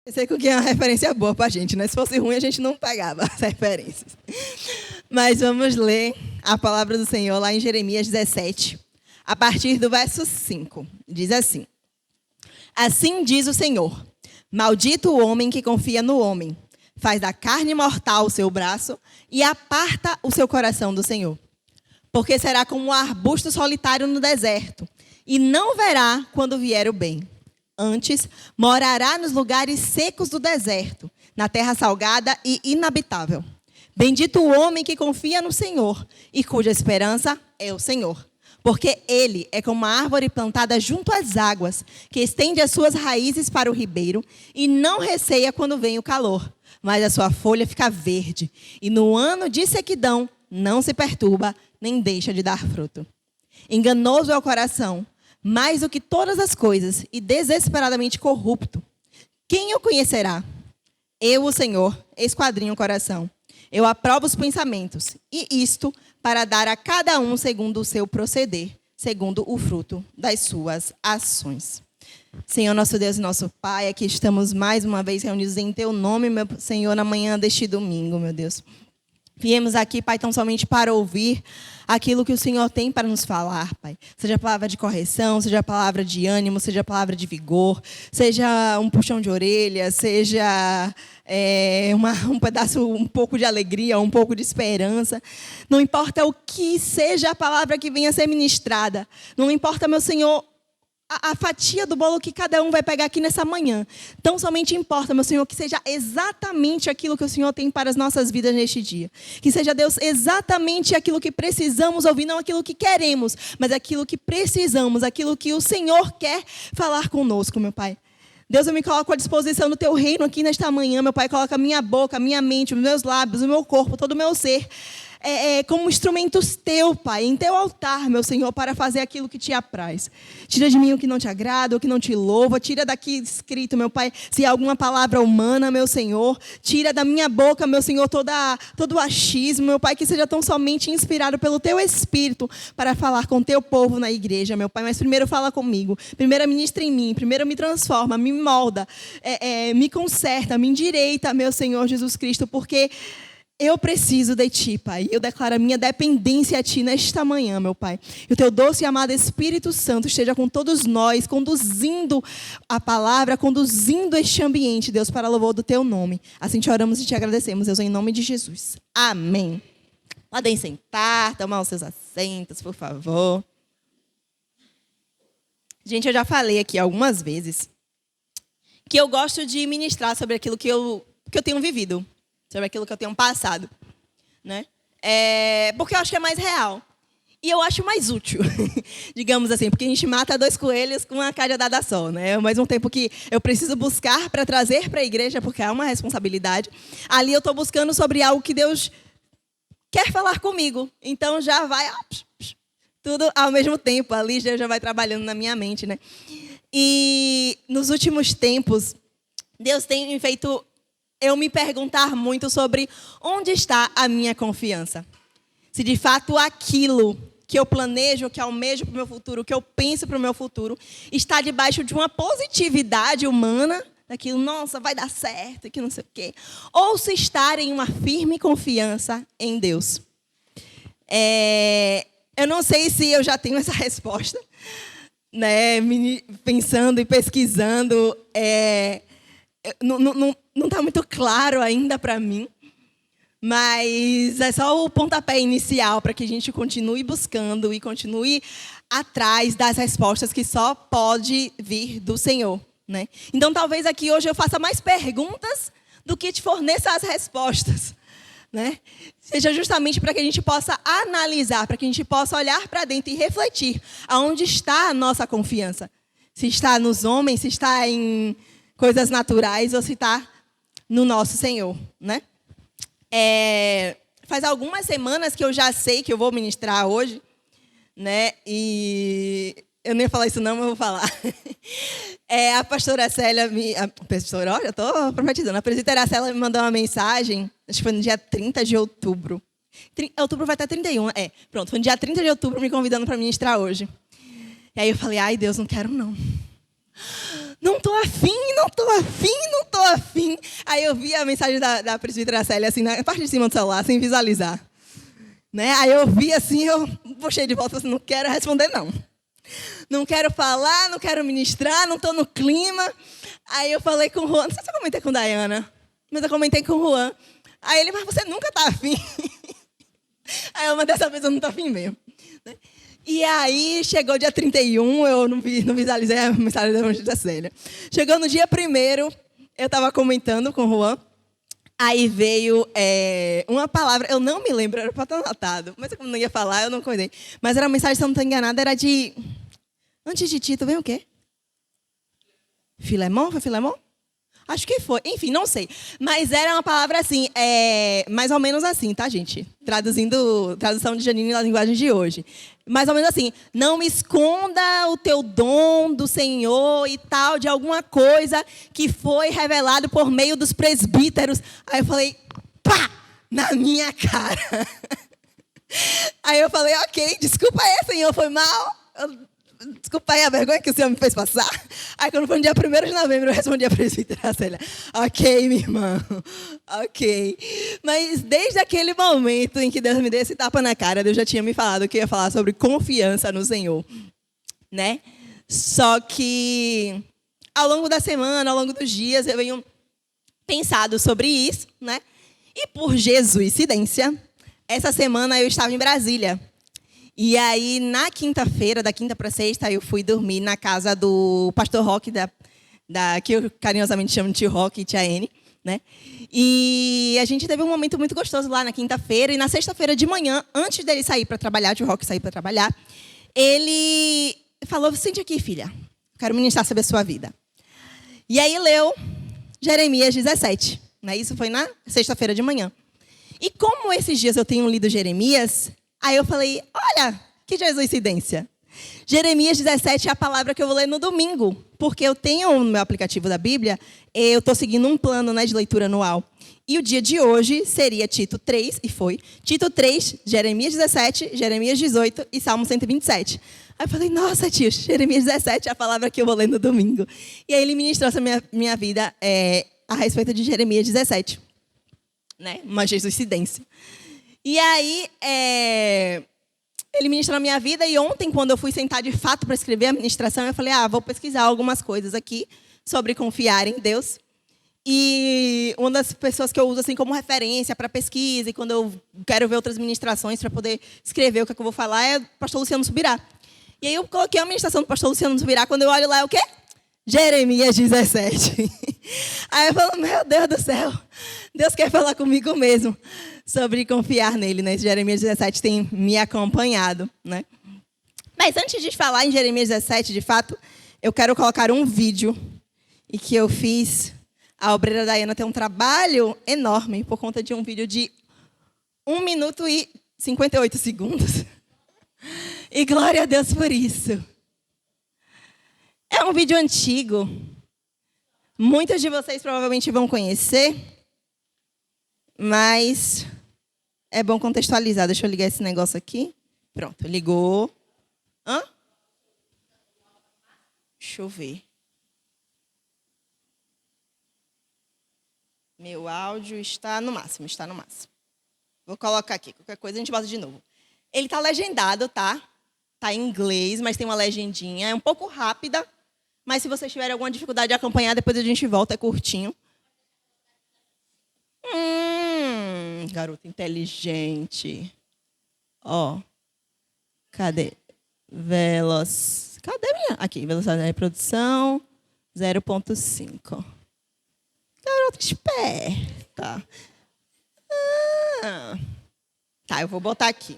Eu sei que é uma referência boa pra gente, né? Se fosse ruim, a gente não pegava as referências. Mas vamos ler a palavra do Senhor lá em Jeremias 17, a partir do verso 5. Diz assim: Assim diz o Senhor: Maldito o homem que confia no homem, faz da carne mortal o seu braço e aparta o seu coração do Senhor. Porque será como um arbusto solitário no deserto, e não verá quando vier o bem. Antes, morará nos lugares secos do deserto, na terra salgada e inabitável. Bendito o homem que confia no Senhor e cuja esperança é o Senhor. Porque ele é como uma árvore plantada junto às águas, que estende as suas raízes para o ribeiro e não receia quando vem o calor, mas a sua folha fica verde. E no ano de sequidão não se perturba, nem deixa de dar fruto. Enganoso é o coração, mais do que todas as coisas, e desesperadamente corrupto. Quem o conhecerá? Eu, o Senhor, esquadrinho o coração. Eu aprovo os pensamentos, e isto para dar a cada um segundo o seu proceder, segundo o fruto das suas ações. Senhor, nosso Deus e nosso Pai, aqui estamos mais uma vez reunidos em Teu nome, meu Senhor, na manhã deste domingo, meu Deus. Viemos aqui, Pai, tão somente para ouvir aquilo que o Senhor tem para nos falar, Pai. Seja a palavra de correção, seja a palavra de ânimo, seja a palavra de vigor, seja um puxão de orelha, seja um pedaço, um pouco de alegria, um pouco de esperança. Não importa o que seja a palavra que venha a ser ministrada. Não importa, meu Senhor, a fatia do bolo que cada um vai pegar aqui nessa manhã. Tão somente importa, meu Senhor, que seja exatamente aquilo que o Senhor tem para as nossas vidas neste dia. Que seja, Deus, exatamente aquilo que precisamos ouvir, não aquilo que queremos, mas aquilo que precisamos, aquilo que o Senhor quer falar conosco, meu Pai. Deus, eu me coloco à disposição do Teu reino aqui nesta manhã, meu Pai. Coloca a minha boca, a minha mente, os meus lábios, o meu corpo, todo o meu ser, como instrumentos Teu, Pai, em Teu altar, meu Senhor, para fazer aquilo que Te apraz. Tira de mim o que não Te agrada, o que não Te louva. Tira daqui escrito, meu Pai, se há alguma palavra humana, meu Senhor. Tira da minha boca, meu Senhor, todo o achismo, meu Pai, que seja tão somente inspirado pelo Teu Espírito para falar com Teu povo na igreja, meu Pai. Mas primeiro fala comigo, primeiro ministra em mim, primeiro me transforma, me molda, me conserta, me endireita, meu Senhor Jesus Cristo, porque eu preciso de Ti, Pai. Eu declaro a minha dependência a Ti nesta manhã, meu Pai. E o Teu doce e amado Espírito Santo esteja com todos nós, conduzindo a palavra, conduzindo este ambiente, Deus, para louvor do Teu nome. Assim Te oramos e Te agradecemos, Deus, em nome de Jesus. Amém. Podem sentar, tomar os seus assentos, por favor. Gente, eu já falei aqui algumas vezes que eu gosto de ministrar sobre aquilo que eu tenho vivido, sobre aquilo que eu tenho passado, né? Porque eu acho que é mais real. E eu acho mais útil, digamos assim, porque a gente mata 2 coelhos com uma cajadada só, né? Ao mesmo tempo que eu preciso buscar para trazer para a igreja, porque é uma responsabilidade, ali eu estou buscando sobre algo que Deus quer falar comigo. Então já vai tudo ao mesmo tempo, ali já vai trabalhando na minha mente, né? E nos últimos tempos, Deus tem feito eu me perguntar muito sobre onde está a minha confiança. Se de fato aquilo que eu planejo, que almejo para o meu futuro, que eu penso para o meu futuro, está debaixo de uma positividade humana, daquilo, nossa, vai dar certo, que não sei o quê. Ou se estar em uma firme confiança em Deus. Eu não sei se eu já tenho essa resposta, né? Pensando e pesquisando, não está muito claro ainda para mim, mas é só o pontapé inicial para que a gente continue buscando e continue atrás das respostas que só pode vir do Senhor, né? Então, talvez aqui hoje eu faça mais perguntas do que te forneça as respostas, né? Seja justamente para que a gente possa analisar, para que a gente possa olhar para dentro e refletir aonde está a nossa confiança. Se está nos homens, se está em coisas naturais ou se está no nosso Senhor, né? Faz algumas semanas que eu já sei que eu vou ministrar hoje, né? E eu nem ia falar isso não, mas eu vou falar. A pastora Célia, já estou profetizando, a presbítera Célia me mandou uma mensagem, acho que foi no dia 30 de outubro. Outubro vai estar 31, pronto, foi no dia 30 de outubro me convidando para ministrar hoje. E aí eu falei, ai Deus, não quero não. Não estou afim. eu vi a mensagem da presbítera Célia, assim, na parte de cima do celular, sem visualizar. Né? Aí eu vi assim, eu puxei de volta, assim, não quero responder, não. Não quero falar, não quero ministrar, não estou no clima. Aí eu falei com o Juan, não sei se eu comentei com a Dayana, mas eu comentei com o Juan. Aí ele, mas você nunca tá afim. Aí eu, mas dessa vez eu não tô afim mesmo. Né? E aí chegou dia 31, eu não visualizei a mensagem da evangelista Célia. Chegou no dia 1º, eu estava comentando com o Juan. Aí veio uma palavra, eu não me lembro, era para estar anotado, mas como não ia falar, eu não comentei. Mas era uma mensagem, se eu não estou enganada, era de... Antes de Tito, vem o quê? Filemão? Foi Filemão? Acho que foi. Enfim, não sei. Mas era uma palavra assim, mais ou menos assim, tá, gente? Tradução de Janine na linguagem de hoje. Mais ou menos assim, não esconda o teu dom do Senhor e tal, de alguma coisa que foi revelado por meio dos presbíteros. Aí eu falei, pá, na minha cara. Aí eu falei, ok, desculpa aí, Senhor, foi mal. Desculpa aí a vergonha que o Senhor me fez passar. Aí quando foi no dia 1º de novembro, eu respondi a presbítera Célia. Ok, minha irmã. Ok. Mas desde aquele momento em que Deus me deu esse tapa na cara, Deus já tinha me falado que ia falar sobre confiança no Senhor. Né? Só que ao longo da semana, ao longo dos dias, eu venho pensado sobre isso, né? E por jesuicidência, essa semana eu estava em Brasília. E aí, na quinta-feira, da quinta para sexta, eu fui dormir na casa do pastor Roque, que eu carinhosamente chamo de tio Roque e tia Anne, né? E a gente teve um momento muito gostoso lá na quinta-feira. E na sexta-feira de manhã, antes dele sair para trabalhar, tio Roque sair para trabalhar, ele falou, sente aqui, filha, quero ministrar sobre a sua vida. E aí leu Jeremias 17. Né? Isso foi na sexta-feira de manhã. E como esses dias eu tenho lido Jeremias... Aí eu falei, olha, que jesuicidência. Jeremias 17 é a palavra que eu vou ler no domingo, porque eu tenho no meu aplicativo da Bíblia, eu estou seguindo um plano, né, de leitura anual. E o dia de hoje seria Tito 3, e foi, Tito 3, Jeremias 17, Jeremias 18 e Salmo 127. Aí eu falei, nossa, tio, Jeremias 17 é a palavra que eu vou ler no domingo. E aí ele ministrou essa minha vida a respeito de Jeremias 17. Né? Uma jesuicidência. E aí, ele ministrou a minha vida, e ontem, quando eu fui sentar de fato para escrever a ministração, eu falei, vou pesquisar algumas coisas aqui sobre confiar em Deus. E uma das pessoas que eu uso assim como referência para pesquisa, e quando eu quero ver outras ministrações para poder escrever o que eu vou falar, é o pastor Luciano Subirá. E aí eu coloquei a ministração do pastor Luciano Subirá, quando eu olho lá, é o quê? Jeremias 17. Aí eu falo, meu Deus do céu, Deus quer falar comigo mesmo sobre confiar nele, né? Jeremias 17 tem me acompanhado, né? Mas antes de falar em Jeremias 17, de fato, eu quero colocar um vídeo e que eu fiz. A obreira Dayana tem um trabalho enorme por conta de um vídeo de 1 minuto e 58 segundos. E glória a Deus por isso. É um vídeo antigo. Muitos de vocês provavelmente vão conhecer, mas é bom contextualizar. Deixa eu ligar esse negócio aqui. Pronto, ligou. Hã? Deixa eu ver. Meu áudio está no máximo, está no máximo. Vou colocar aqui, qualquer coisa a gente bota de novo. Ele está legendado, tá? Está em inglês, mas tem uma legendinha. É um pouco rápida, mas se vocês tiverem alguma dificuldade de acompanhar, depois a gente volta, é curtinho. Garota inteligente. Ó. Cadê? Cadê minha? Aqui, velocidade da reprodução, 0,5. Garota esperta. Tá, eu vou botar aqui.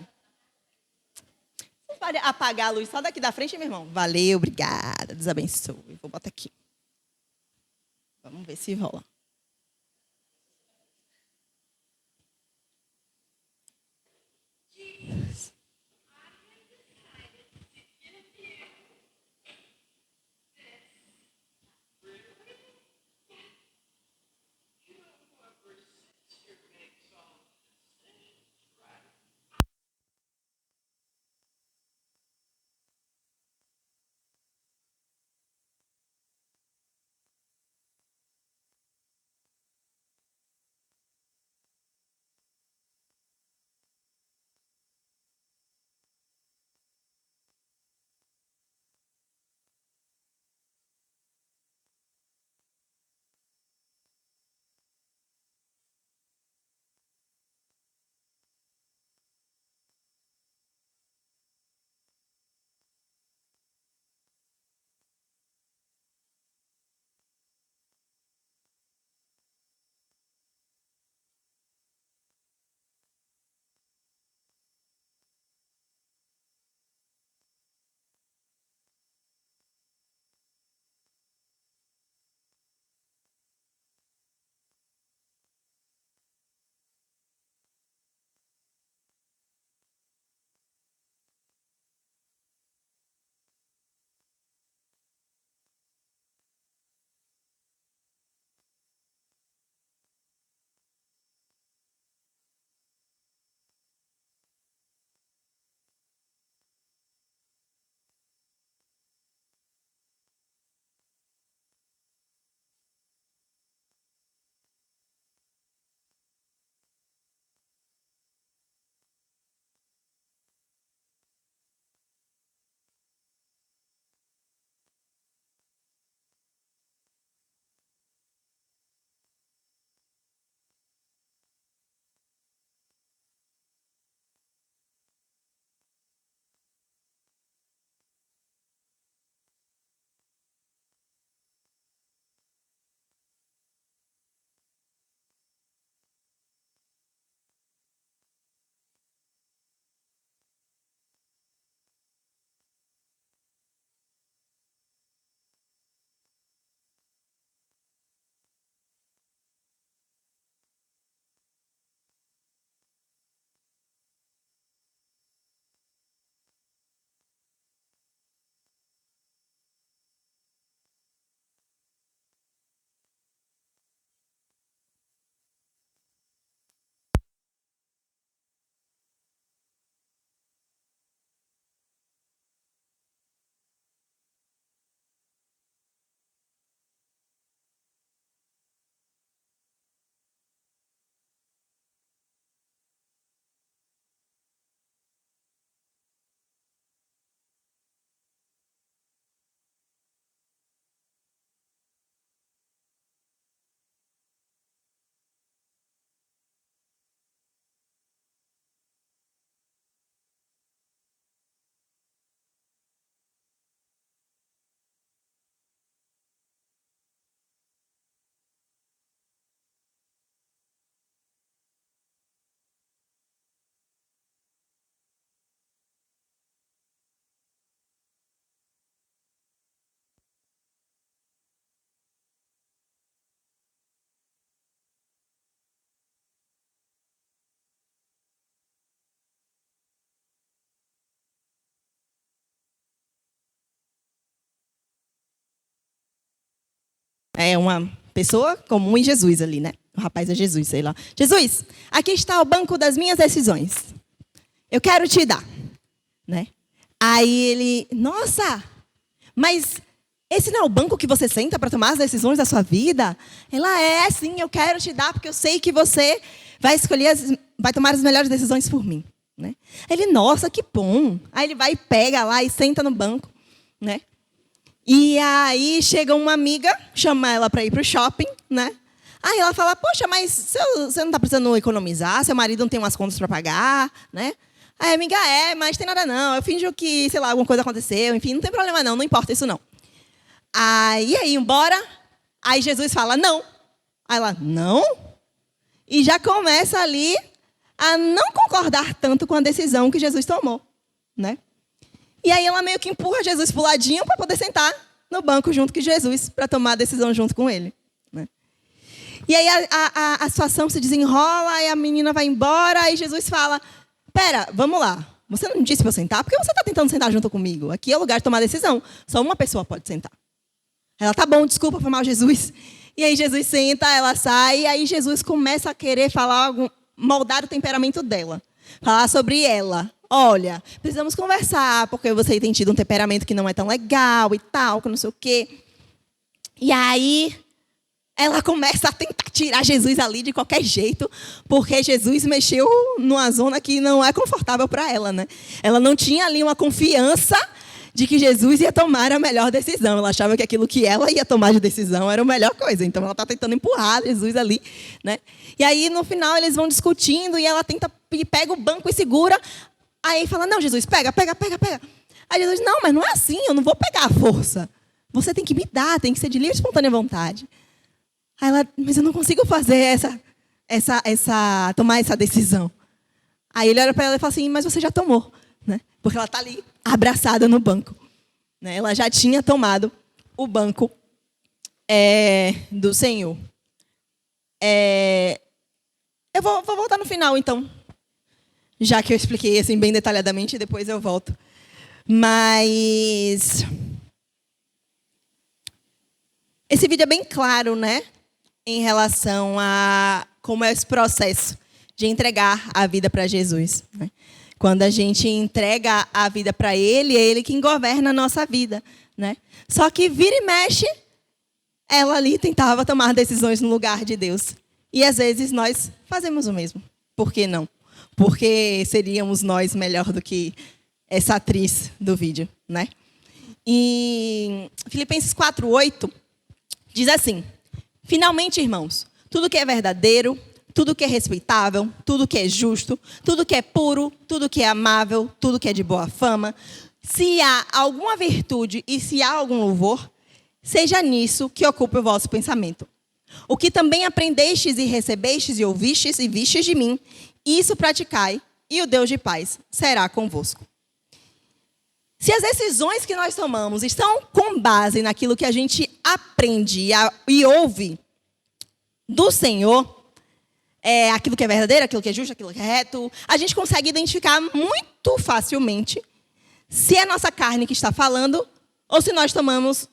Você pode apagar a luz só daqui da frente, meu irmão? Valeu, obrigada, Deus abençoe. Vou botar aqui. Vamos ver se rola. É uma pessoa comum e Jesus ali, né? O rapaz é Jesus, sei lá. Jesus, aqui está o banco das minhas decisões. Eu quero te dar, né? Aí ele, nossa, mas esse não é o banco que você senta para tomar as decisões da sua vida? Ela sim, eu quero te dar porque eu sei que você vai escolher, vai tomar as melhores decisões por mim, né? Ele, nossa, que bom. Aí ele vai e pega lá e senta no banco, né? E aí chega uma amiga, chama ela para ir para o shopping, né? Aí ela fala, poxa, mas você não está precisando economizar? Seu marido não tem umas contas para pagar, né? Aí a amiga, mas tem nada não. Eu finjo que, sei lá, alguma coisa aconteceu. Enfim, não tem problema não importa isso não. Aí, embora. Aí Jesus fala, não. Aí ela, não? E já começa ali a não concordar tanto com a decisão que Jesus tomou, né? E aí ela meio que empurra Jesus para o ladinho para poder sentar no banco junto com Jesus, para tomar a decisão junto com ele, né? E aí a situação se desenrola, e a menina vai embora, e Jesus fala, pera, vamos lá. Você não disse para eu sentar? Por que você está tentando sentar junto comigo? Aqui é o lugar de tomar decisão. Só uma pessoa pode sentar. Ela, tá bom, desculpa, foi mal, Jesus. E aí Jesus senta, ela sai, e aí Jesus começa a querer falar, moldar o temperamento dela. Falar sobre ela. Olha, precisamos conversar, porque você tem tido um temperamento que não é tão legal e tal, que não sei o quê. E aí ela começa a tentar tirar Jesus ali de qualquer jeito, porque Jesus mexeu numa zona que não é confortável para ela, né? Ela não tinha ali uma confiança de que Jesus ia tomar a melhor decisão. Ela achava que aquilo que ela ia tomar de decisão era a melhor coisa. Então ela está tentando empurrar Jesus ali, né? E aí no final eles vão discutindo e ela tenta pega o banco e segura. Aí fala, não, Jesus, pega. Aí Jesus, não, mas não é assim, eu não vou pegar a força. Você tem que me dar, tem que ser de livre e espontânea vontade. Aí ela, mas eu não consigo fazer tomar essa decisão. Aí ele olha para ela e fala assim, mas você já tomou, né? Porque ela está ali abraçada no banco, né? Ela já tinha tomado o banco do Senhor. Eu vou voltar no final, então. Já que eu expliquei assim bem detalhadamente, depois eu volto. Mas esse vídeo é bem claro, né? Em relação a como é esse processo de entregar a vida para Jesus, né? Quando a gente entrega a vida para Ele, é Ele quem governa a nossa vida, né? Só que vira e mexe, ela ali tentava tomar decisões no lugar de Deus. E às vezes nós fazemos o mesmo. Por que não? Porque seríamos nós melhor do que essa atriz do vídeo, né? E Filipenses 4:8 diz assim: finalmente, irmãos, tudo que é verdadeiro, tudo que é respeitável, tudo que é justo, tudo que é puro, tudo que é amável, tudo que é de boa fama, se há alguma virtude e se há algum louvor, seja nisso que ocupe o vosso pensamento. O que também aprendestes e recebestes e ouvistes e vistes de mim, isso praticai, e o Deus de paz será convosco. Se as decisões que nós tomamos estão com base naquilo que a gente aprende e ouve do Senhor, aquilo que é verdadeiro, aquilo que é justo, aquilo que é reto, a gente consegue identificar muito facilmente se é a nossa carne que está falando ou se nós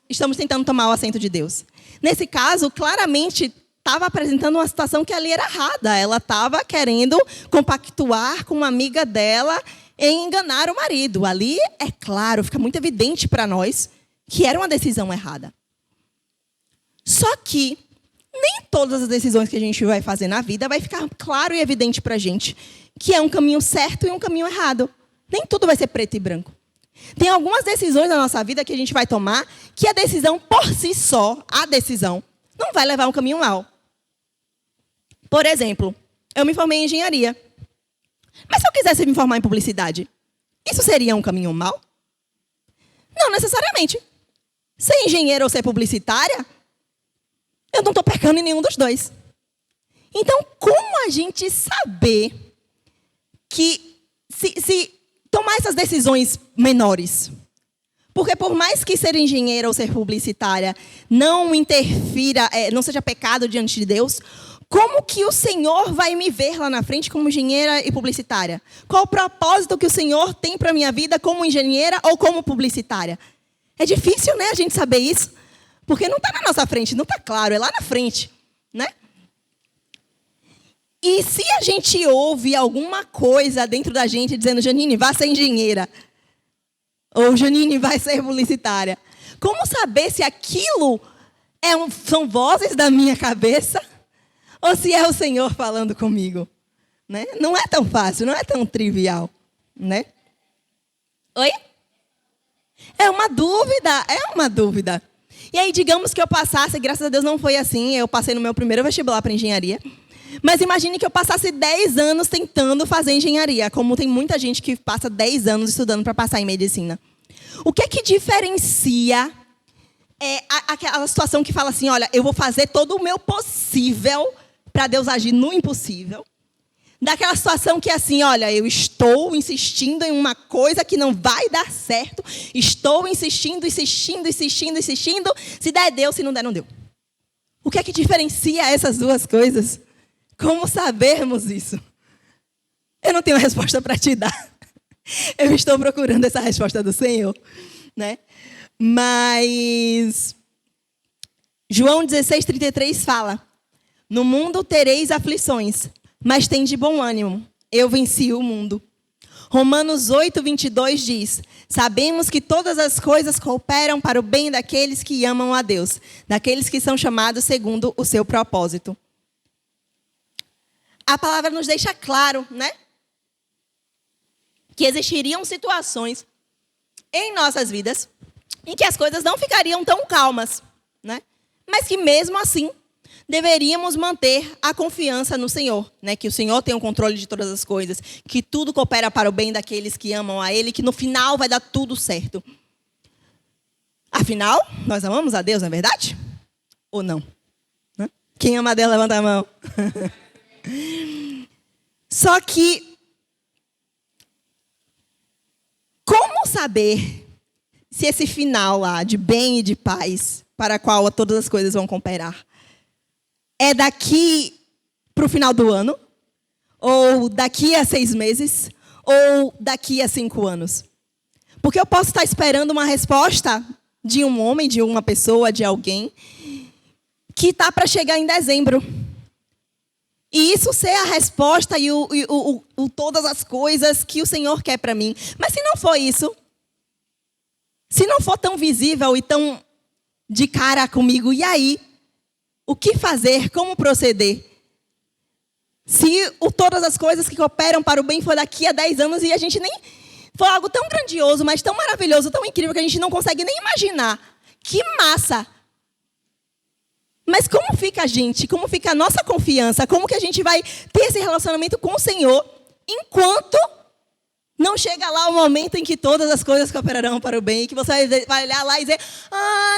estamos tentando tomar o assento de Deus. Nesse caso, claramente, estava apresentando uma situação que ali era errada. Ela estava querendo compactuar com uma amiga dela em enganar o marido. Ali, é claro, fica muito evidente para nós que era uma decisão errada. Só que nem todas as decisões que a gente vai fazer na vida vai ficar claro e evidente para a gente que é um caminho certo e um caminho errado. Nem tudo vai ser preto e branco. Tem algumas decisões na nossa vida que a gente vai tomar que a decisão por si só, a decisão, não vai levar a um caminho mau. Por exemplo, eu me formei em engenharia. Mas se eu quisesse me formar em publicidade, isso seria um caminho mau? Não necessariamente. Ser engenheira ou ser publicitária, eu não estou pecando em nenhum dos dois. Então, como a gente saber que se tomar essas decisões menores? Porque por mais que ser engenheira ou ser publicitária não interfira, não seja pecado diante de Deus, como que o Senhor vai me ver lá na frente como engenheira e publicitária? Qual o propósito que o Senhor tem para a minha vida como engenheira ou como publicitária? É difícil, né, a gente saber isso. Porque não está na nossa frente, não está claro, é lá na frente, né? E se a gente ouve alguma coisa dentro da gente dizendo, Janine, vá ser engenheira, ou Janine, vai ser publicitária, como saber se aquilo são vozes da minha cabeça ou se é o Senhor falando comigo? Né? Não é tão fácil, não é tão trivial, né? Oi? É uma dúvida. E aí, digamos que eu passasse, graças a Deus não foi assim, eu passei no meu primeiro vestibular para engenharia, mas imagine que eu passasse 10 anos tentando fazer engenharia, como tem muita gente que passa 10 anos estudando para passar em medicina. O que é que diferencia aquela situação que fala assim, olha, eu vou fazer todo o meu possível para Deus agir no impossível, daquela situação que é assim, olha, eu estou insistindo em uma coisa que não vai dar certo, estou insistindo, se der, deu, se não der, não deu. O que é que diferencia essas duas coisas? Como sabermos isso? Eu não tenho resposta para te dar. Eu estou procurando essa resposta do Senhor, né? Mas João 16:33 fala, no mundo tereis aflições, mas tende bom ânimo, eu venci o mundo. Romanos 8:22 diz, sabemos que todas as coisas cooperam para o bem daqueles que amam a Deus, daqueles que são chamados segundo o seu propósito. A palavra nos deixa claro, né? Que existiriam situações em nossas vidas em que as coisas não ficariam tão calmas, né? Mas que mesmo assim deveríamos manter a confiança no Senhor, né? Que o Senhor tem o controle de todas as coisas, que tudo coopera para o bem daqueles que amam a Ele, que no final vai dar tudo certo. Afinal, nós amamos a Deus, não é verdade? Ou não? Quem ama a Deus, levanta a mão. Só que, como saber se esse final lá de bem e de paz, para a qual todas as coisas vão cooperar, é daqui para o final do ano, ou daqui a 6 meses, ou daqui a 5 anos? Porque eu posso estar esperando uma resposta de um homem, de uma pessoa, de alguém, que está para chegar em dezembro. E isso ser a resposta e todas as coisas que o Senhor quer para mim. Mas se não for isso, se não for tão visível e tão de cara comigo, e aí? O que fazer? Como proceder? Se todas as coisas que cooperam para o bem for daqui a 10 anos e a gente nem... For algo tão grandioso, mas tão maravilhoso, tão incrível, que a gente não consegue nem imaginar. Que massa! Mas como fica a gente? Como fica a nossa confiança? Como que a gente vai ter esse relacionamento com o Senhor enquanto não chega lá o momento em que todas as coisas cooperarão para o bem, que você vai olhar lá e dizer,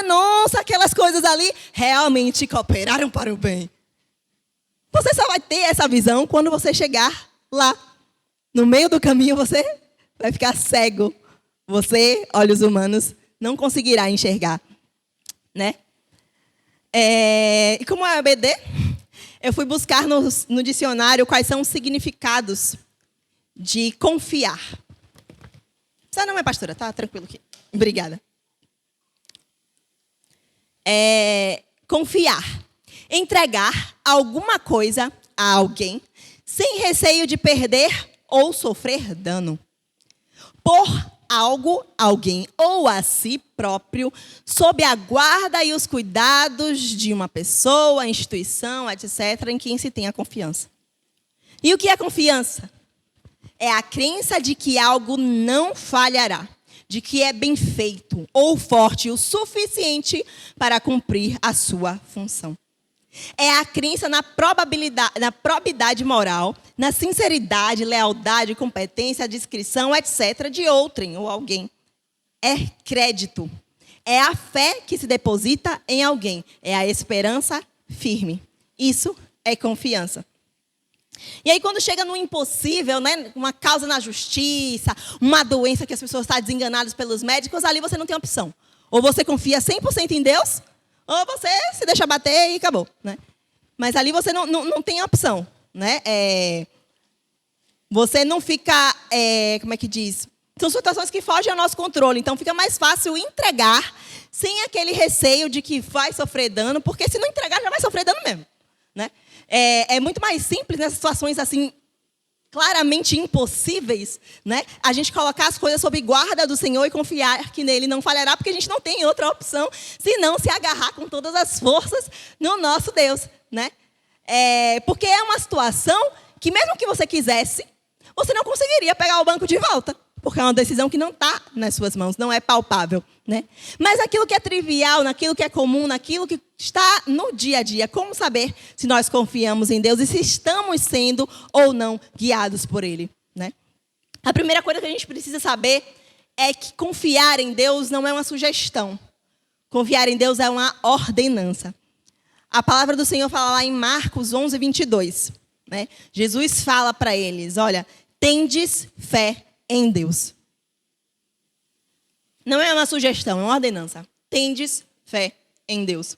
nossa, aquelas coisas ali realmente cooperaram para o bem. Você só vai ter essa visão quando você chegar lá. No meio do caminho você vai ficar cego. Você, olhos humanos, não conseguirá enxergar, né? E como é ABD, eu fui buscar no dicionário quais são os significados de confiar. Precisa não, minha pastora, tá tranquilo aqui. Obrigada. Confiar. Entregar alguma coisa a alguém sem receio de perder ou sofrer dano. Por algo, alguém ou a si próprio, sob a guarda e os cuidados de uma pessoa, instituição, etc., em quem se tem a confiança. E o que é confiança? É a crença de que algo não falhará, de que é bem feito ou forte o suficiente para cumprir a sua função. É a crença na probidade moral, na sinceridade, lealdade, competência, discrição, etc., de outrem ou alguém. É crédito. É a fé que se deposita em alguém. É a esperança firme. Isso é confiança. E aí, quando chega no impossível, né, uma causa na justiça, uma doença que as pessoas estão desenganadas pelos médicos, ali você não tem opção. Ou você confia 100% em Deus, ou você se deixa bater e acabou, né? Mas ali você não tem opção, né? Você não fica, como é que diz? São situações que fogem ao nosso controle. Então, fica mais fácil entregar sem aquele receio de que vai sofrer dano, porque se não entregar, já vai sofrer dano mesmo, né? É muito mais simples nessas situações assim, claramente impossíveis, né? A gente colocar as coisas sob guarda do Senhor e confiar que nele não falhará, porque a gente não tem outra opção, senão se agarrar com todas as forças no nosso Deus, né? Porque é uma situação que mesmo que você quisesse, você não conseguiria pegar o banco de volta, porque é uma decisão que não está nas suas mãos, não é palpável, né? Mas aquilo que é trivial, naquilo que é comum, naquilo que está no dia a dia, como saber se nós confiamos em Deus e se estamos sendo ou não guiados por Ele, né? A primeira coisa que a gente precisa saber é que confiar em Deus não é uma sugestão. Confiar em Deus é uma ordenança. A palavra do Senhor fala lá em Marcos 11, 22, né? Jesus fala para eles, olha, tendes fé em Deus. Não é uma sugestão, é uma ordenança. Tendes fé em Deus.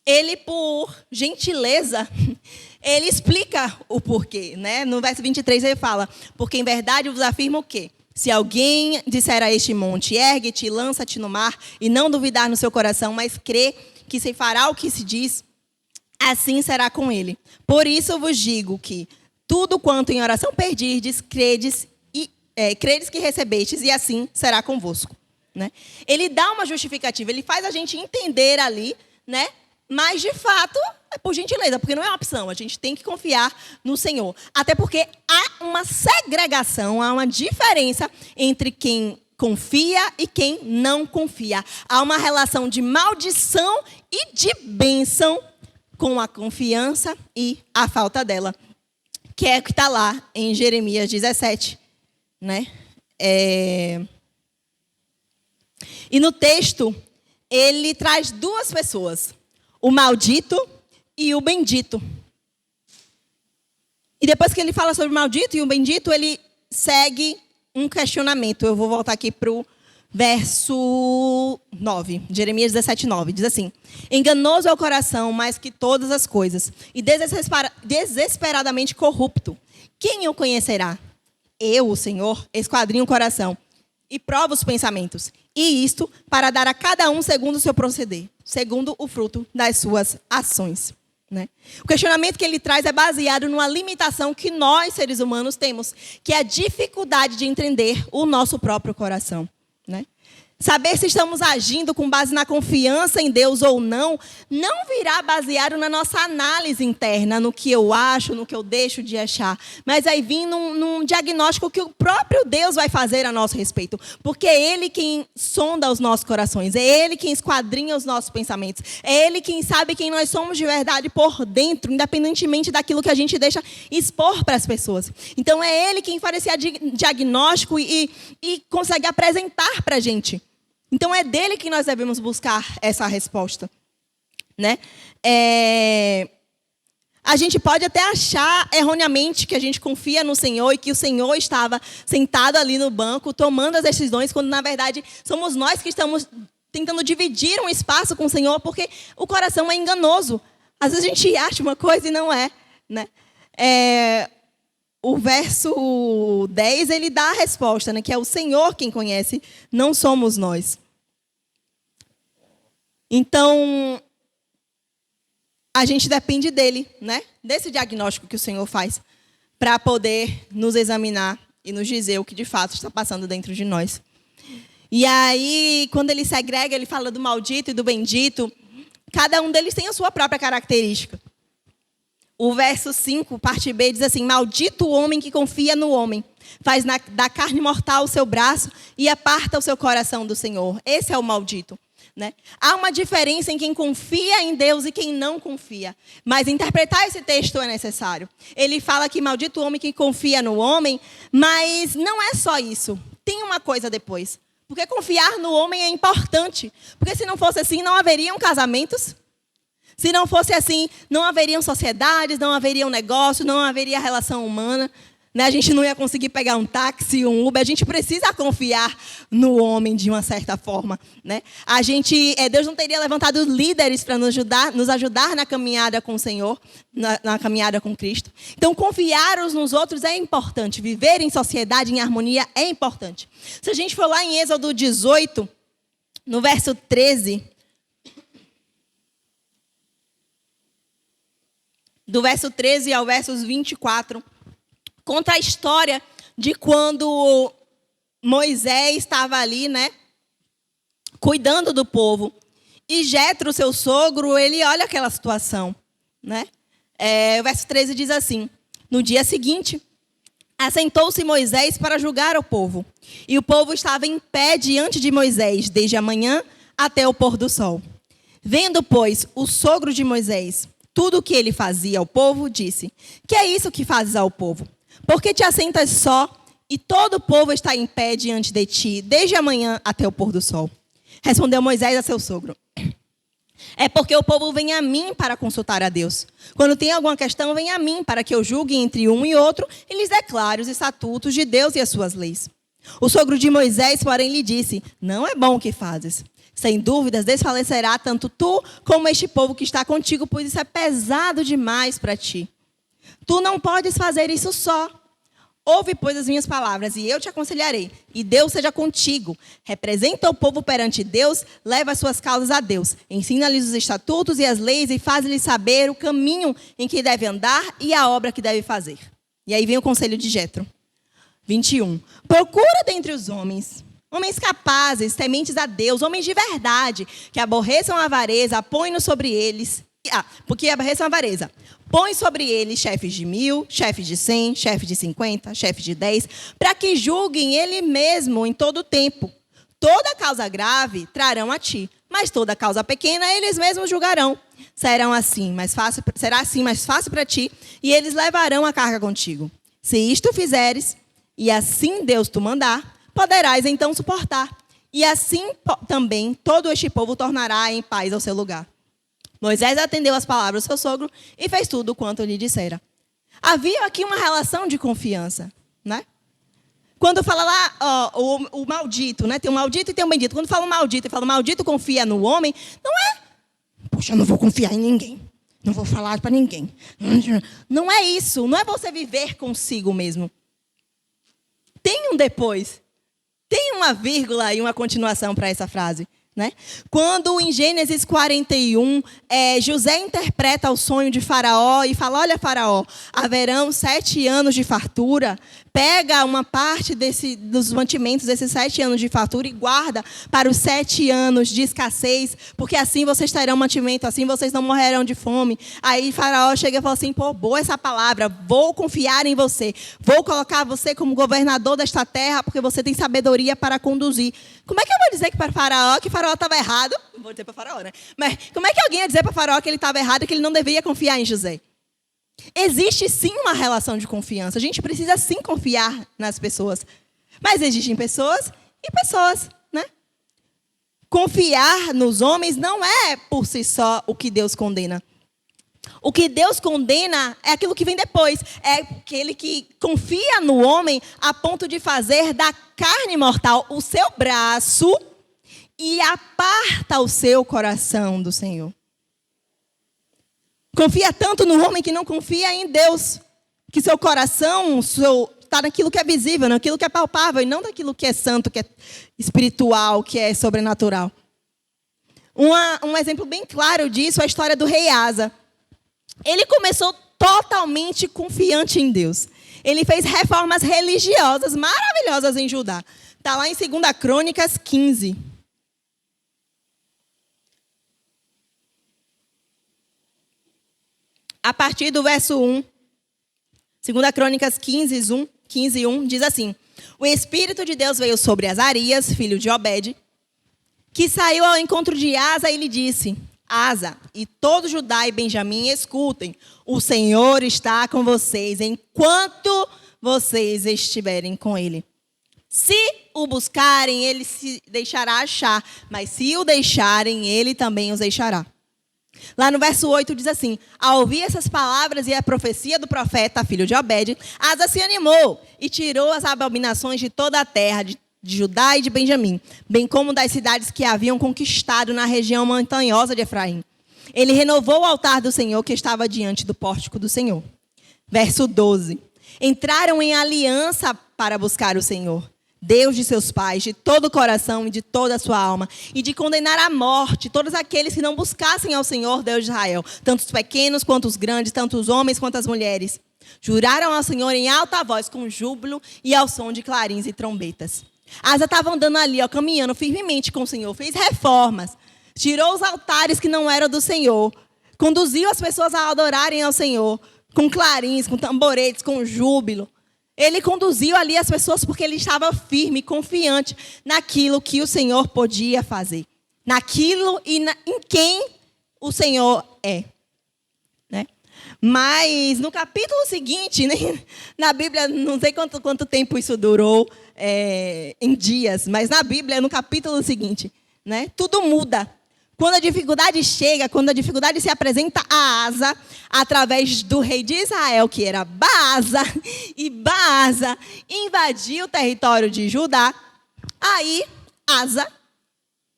Ele, por gentileza, ele explica o porquê, né? No verso 23 ele fala, porque em verdade eu vos afirmo o quê? Se alguém disser a este monte, ergue-te, lança-te no mar, e não duvidar no seu coração, mas crê que se fará o que se diz, assim será com ele. Por isso eu vos digo que tudo quanto em oração pedirdes, credes que recebestes, e assim será convosco, né? Ele dá uma justificativa, ele faz a gente entender ali, né? Mas, de fato, é por gentileza, porque não é uma opção. A gente tem que confiar no Senhor. Até porque há uma segregação, há uma diferença entre quem confia e quem não confia. Há uma relação de maldição e de bênção com a confiança e a falta dela, que é o que está lá em Jeremias 17, né? E no texto, ele traz duas pessoas, o maldito e o bendito. E depois que ele fala sobre o maldito e o bendito, ele segue um questionamento. Eu vou voltar aqui para o verso 9, Jeremias 17, 9. Diz assim, enganoso é o coração mais que todas as coisas, e desesperadamente corrupto. Quem o conhecerá? Eu, o Senhor, esquadrinho o coração e provo os pensamentos. E isto para dar a cada um segundo o seu proceder, segundo o fruto das suas ações, né? O questionamento que ele traz é baseado numa limitação que nós, seres humanos, temos, que é a dificuldade de entender o nosso próprio coração, né? Saber se estamos agindo com base na confiança em Deus ou não, não virá baseado na nossa análise interna, no que eu acho, no que eu deixo de achar, mas aí vir num diagnóstico que o próprio Deus vai fazer a nosso respeito, porque é Ele quem sonda os nossos corações, é Ele quem esquadrinha os nossos pensamentos, é Ele quem sabe quem nós somos de verdade por dentro, independentemente daquilo que a gente deixa expor para as pessoas. Então é Ele quem faz esse diagnóstico e consegue apresentar para a gente. Então, é dele que nós devemos buscar essa resposta, né? A gente pode até achar erroneamente que a gente confia no Senhor e que o Senhor estava sentado ali no banco tomando as decisões, quando, na verdade, somos nós que estamos tentando dividir um espaço com o Senhor, porque o coração é enganoso. Às vezes a gente acha uma coisa e não é, né? O verso 10, ele dá a resposta, né? Que é o Senhor quem conhece, não somos nós. Então, a gente depende dele, né? Desse diagnóstico que o Senhor faz, para poder nos examinar e nos dizer o que de fato está passando dentro de nós. E aí, quando ele segrega, ele fala do maldito e do bendito, cada um deles tem a sua própria característica. O verso 5, parte B, diz assim, maldito o homem que confia no homem, faz da carne mortal o seu braço e aparta o seu coração do Senhor. Esse é o maldito, né? Há uma diferença em quem confia em Deus e quem não confia, mas interpretar esse texto é necessário. Ele fala que maldito o homem que confia no homem, mas não é só isso. Tem uma coisa depois, porque confiar no homem é importante, porque se não fosse assim, não haveriam casamentos. Se não fosse assim, não haveriam sociedades, não haveriam negócios, não haveria relação humana. né? A gente não ia conseguir pegar um táxi, um Uber. A gente precisa confiar no homem de uma certa forma, né? Deus não teria levantado líderes para nos ajudar na caminhada com o Senhor, na caminhada com Cristo. Então, confiar uns nos outros é importante. Viver em sociedade, em harmonia, é importante. Se a gente for lá em Êxodo 18, no verso 13, do verso 13 ao verso 24, conta a história de quando Moisés estava ali, né, cuidando do povo. E Jetro, seu sogro, ele olha aquela situação, né? O verso 13 diz assim: no dia seguinte, assentou-se Moisés para julgar o povo. E o povo estava em pé diante de Moisés, desde a manhã até o pôr do sol. Vendo, pois, o sogro de Moisés tudo o que ele fazia ao povo, disse: que é isso que fazes ao povo? Por que te assentas só, e todo o povo está em pé diante de ti, desde a manhã até o pôr do sol? Respondeu Moisés a seu sogro: é porque o povo vem a mim para consultar a Deus. Quando tem alguma questão, vem a mim para que eu julgue entre um e outro e lhes declare os estatutos de Deus e as suas leis. O sogro de Moisés, porém, lhe disse: não é bom o que fazes. Sem dúvidas, desfalecerá tanto tu como este povo que está contigo, pois isso é pesado demais para ti. Tu não podes fazer isso só. Ouve, pois, as minhas palavras, e eu te aconselharei. E Deus seja contigo. Representa o povo perante Deus, leva as suas causas a Deus. Ensina-lhes os estatutos e as leis e faz-lhes saber o caminho em que deve andar e a obra que deve fazer. E aí vem o conselho de Jetro. 21. Procura dentre os homens capazes, tementes a Deus, homens de verdade, que aborreçam a avareza, põe-no sobre eles. Porque aborreçam a avareza. Põe sobre eles chefes de 1000, chefes de 100, chefes de 50, chefes de 10, para que julguem ele mesmo em todo o tempo. Toda causa grave trarão a ti, mas toda causa pequena eles mesmos julgarão. Será assim mais fácil para ti, e eles levarão a carga contigo. Se isto fizeres, e assim Deus te mandar, poderás então suportar. E assim também todo este povo tornará em paz ao seu lugar. Moisés atendeu as palavras do seu sogro e fez tudo quanto lhe dissera. Havia aqui uma relação de confiança, né? Quando fala lá, o maldito, né? Tem o maldito e tem o bendito. Quando fala o maldito e fala o maldito confia no homem, não é, poxa, eu não vou confiar em ninguém. Não vou falar para ninguém. Não é isso. Não é você viver consigo mesmo. Tem um depois. Tem uma vírgula e uma continuação para essa frase, né? Quando em Gênesis 41, José interpreta o sonho de Faraó e fala: olha, Faraó, haverão 7 anos de fartura. Pega uma parte dos mantimentos desses 7 anos de fartura e guarda para os 7 anos de escassez, porque assim vocês terão mantimento, assim vocês não morrerão de fome. Aí Faraó chega e fala assim: pô, boa essa palavra, vou confiar em você. Vou colocar você como governador desta terra, porque você tem sabedoria para conduzir. Como é que eu vou dizer que para Faraó que Faraó estava errado? Não vou dizer para Faraó, né? Mas como é que alguém ia dizer para Faraó que ele estava errado e que ele não deveria confiar em José? Existe sim uma relação de confiança. A gente precisa sim confiar nas pessoas. Mas existem pessoas e pessoas, né? Confiar nos homens não é por si só o que Deus condena. O que Deus condena é aquilo que vem depois. É aquele que confia no homem a ponto de fazer da carne mortal o seu braço e aparta o seu coração do Senhor. Confia tanto no homem que não confia em Deus. Que seu coração está naquilo que é visível, naquilo que é palpável, e não naquilo que é santo, que é espiritual, que é sobrenatural. Um exemplo bem claro disso é a história do rei Asa. Ele começou totalmente confiante em Deus. Ele fez reformas religiosas maravilhosas em Judá. Está lá em 2 Crônicas 15. A partir do verso 1, 2 Crônicas 15, 1, diz assim: o Espírito de Deus veio sobre Azarias, filho de Obed, que saiu ao encontro de Asa e lhe disse: Asa e todo Judá e Benjamim, escutem, o Senhor está com vocês enquanto vocês estiverem com ele. Se o buscarem, ele se deixará achar, mas se o deixarem, ele também os deixará. Lá no verso 8 diz assim: ao ouvir essas palavras e a profecia do profeta, filho de Obed, Asa se animou e tirou as abominações de toda a terra, de Judá e de Benjamim, bem como das cidades que haviam conquistado na região montanhosa de Efraim. Ele renovou o altar do Senhor que estava diante do pórtico do Senhor. Verso 12. Entraram em aliança para buscar o Senhor, Deus de seus pais, de todo o coração e de toda a sua alma, e de condenar à morte todos aqueles que não buscassem ao Senhor, Deus de Israel, tanto os pequenos quanto os grandes, tanto os homens quanto as mulheres. Juraram ao Senhor em alta voz, com júbilo e ao som de clarins e trombetas. Asa estava andando ali, caminhando firmemente com o Senhor, fez reformas, tirou os altares que não eram do Senhor, conduziu as pessoas a adorarem ao Senhor, com clarins, com tamboretes, com júbilo. Ele conduziu ali as pessoas porque ele estava firme, confiante naquilo que o Senhor podia fazer. Naquilo e em quem o Senhor é. Né? Mas no capítulo seguinte, né, na Bíblia, não sei quanto tempo isso durou em dias, mas na Bíblia, no capítulo seguinte, né, tudo muda. Quando a dificuldade chega, quando a dificuldade se apresenta a Asa, através do rei de Israel, que era Baasa, e Baasa invadiu o território de Judá, aí Asa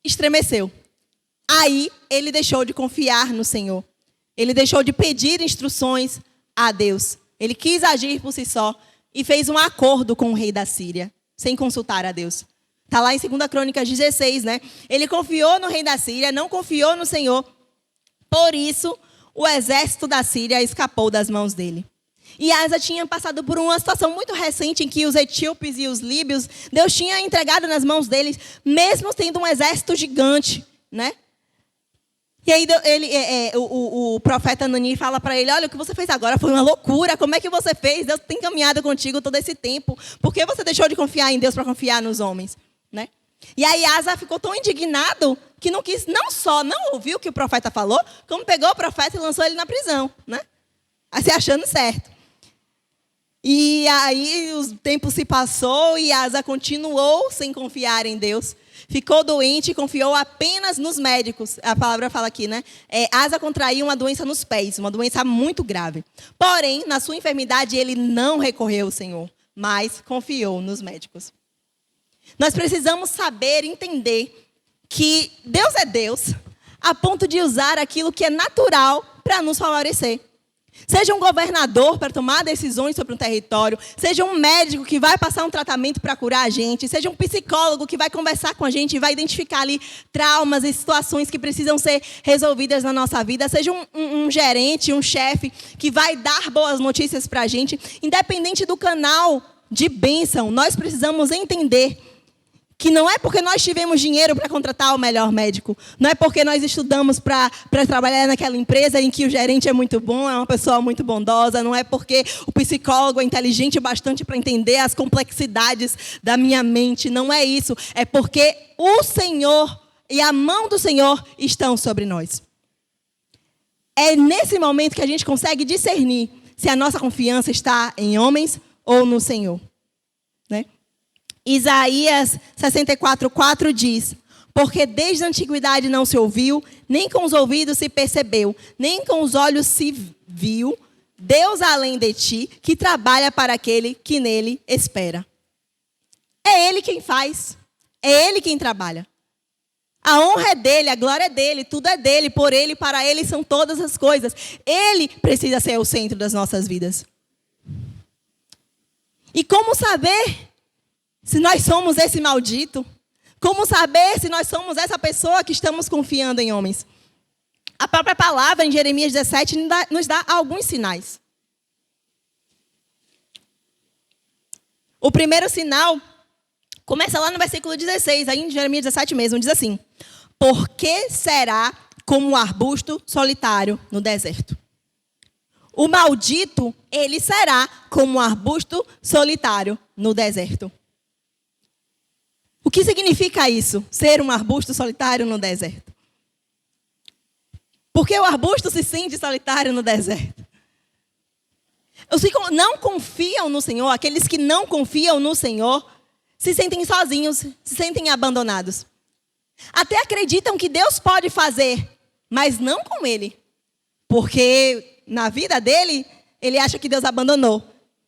estremeceu. Aí ele deixou de confiar no Senhor. Ele deixou de pedir instruções a Deus. Ele quis agir por si só e fez um acordo com o rei da Síria, sem consultar a Deus. Está lá em 2 Crônicas 16, né? Ele confiou no rei da Síria, não confiou no Senhor. Por isso, o exército da Síria escapou das mãos dele. E Asa tinha passado por uma situação muito recente em que os etíopes e os líbios, Deus tinha entregado nas mãos deles, mesmo tendo um exército gigante, né? E aí o profeta Anani fala para ele: olha, o que você fez agora foi uma loucura. Como é que você fez? Deus tem caminhado contigo todo esse tempo. Por que você deixou de confiar em Deus para confiar nos homens? Né? E aí Asa ficou tão indignado que não quis, não só não ouviu o que o profeta falou, como pegou o profeta e lançou ele na prisão, né? Se achando certo. E aí o tempo se passou e Asa continuou sem confiar em Deus. Ficou doente e confiou apenas nos médicos. A palavra fala aqui, né? Asa contraiu uma doença nos pés, uma doença muito grave. Porém, na sua enfermidade, ele não recorreu ao Senhor, mas confiou nos médicos. Nós precisamos saber, entender que Deus é Deus, a ponto de usar aquilo que é natural para nos favorecer. Seja um governador para tomar decisões sobre um território, seja um médico que vai passar um tratamento para curar a gente, seja um psicólogo que vai conversar com a gente e vai identificar ali traumas e situações que precisam ser resolvidas na nossa vida, seja um gerente, um chefe que vai dar boas notícias para a gente. Independente do canal de bênção, nós precisamos entender que não é porque nós tivemos dinheiro para contratar o melhor médico, não é porque nós estudamos para trabalhar naquela empresa em que o gerente é muito bom, é uma pessoa muito bondosa, não é porque o psicólogo é inteligente bastante para entender as complexidades da minha mente, não é isso. É porque o Senhor e a mão do Senhor estão sobre nós. É nesse momento que a gente consegue discernir se a nossa confiança está em homens ou no Senhor. Né? Isaías 64:4 diz: porque desde a antiguidade não se ouviu, nem com os ouvidos se percebeu, nem com os olhos se viu, Deus além de ti, que trabalha para aquele que nele espera. É Ele quem faz, é Ele quem trabalha. A honra é dele, a glória é dele, tudo é dele, por ele, para ele são todas as coisas. Ele precisa ser o centro das nossas vidas. E como saber se nós somos esse maldito? Como saber se nós somos essa pessoa que estamos confiando em homens? A própria palavra em Jeremias 17 nos dá alguns sinais. O primeiro sinal começa lá no versículo 16, aí em Jeremias 17 mesmo, diz assim: por que será como um arbusto solitário no deserto? O maldito, ele será como um arbusto solitário no deserto. O que significa isso? Ser um arbusto solitário no deserto. Por que o arbusto se sente solitário no deserto? Os que não confiam no Senhor, aqueles que não confiam no Senhor, se sentem sozinhos, se sentem abandonados. Até acreditam que Deus pode fazer mas não com ele. Porque na vida dele, ele acha que Deus abandonou,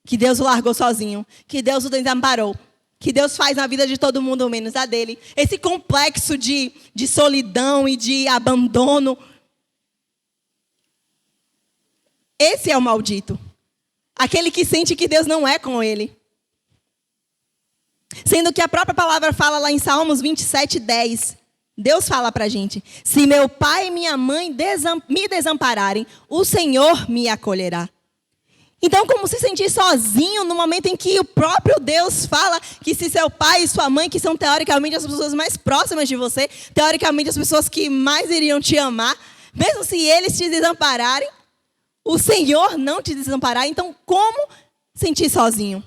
que Deus o largou sozinho, que Deus o desamparou, que Deus faz na vida de todo mundo menos a dele. Esse complexo de solidão e de abandono. Esse é o maldito. Aquele que sente que Deus não é com ele. Sendo que a própria palavra fala lá em Salmos 27:10. Deus fala pra gente: se meu pai e minha mãe me desampararem, o Senhor me acolherá. Então, como se sentir sozinho no momento em que o próprio Deus fala que se seu pai e sua mãe, que são teoricamente as pessoas mais próximas de você, teoricamente as pessoas que mais iriam te amar, mesmo se eles te desampararem, o Senhor não te desamparará, então como sentir sozinho?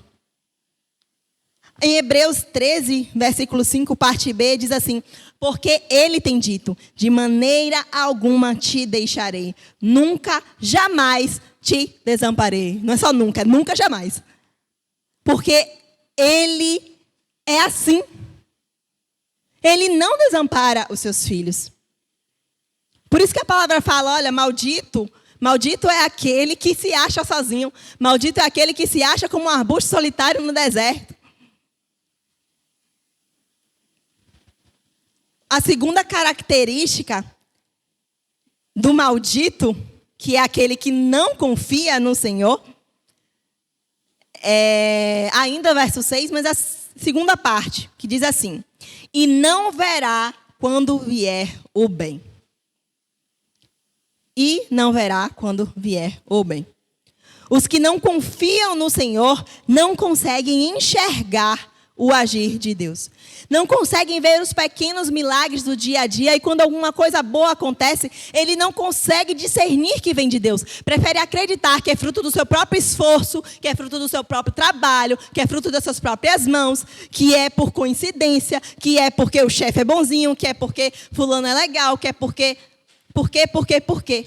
Em Hebreus 13, versículo 5, parte B, diz assim: porque ele tem dito, de maneira alguma te deixarei, nunca, jamais te desamparei. Não é só nunca, é nunca, jamais. Porque ele é assim. Ele não desampara os seus filhos. Por isso que a palavra fala, olha, maldito é aquele que se acha sozinho. Maldito é aquele que se acha como um arbusto solitário no deserto. A segunda característica do maldito, que é aquele que não confia no Senhor, é ainda verso 6, mas a segunda parte, que diz assim: e não verá quando vier o bem. E não verá quando vier o bem. Os que não confiam no Senhor não conseguem enxergar o agir de Deus. Não conseguem ver os pequenos milagres do dia a dia, e quando alguma coisa boa acontece, ele não consegue discernir que vem de Deus. Prefere acreditar que é fruto do seu próprio esforço, que é fruto do seu próprio trabalho, que é fruto das suas próprias mãos, que é por coincidência, que é porque o chefe é bonzinho, que é porque fulano é legal, que é porque... Por quê?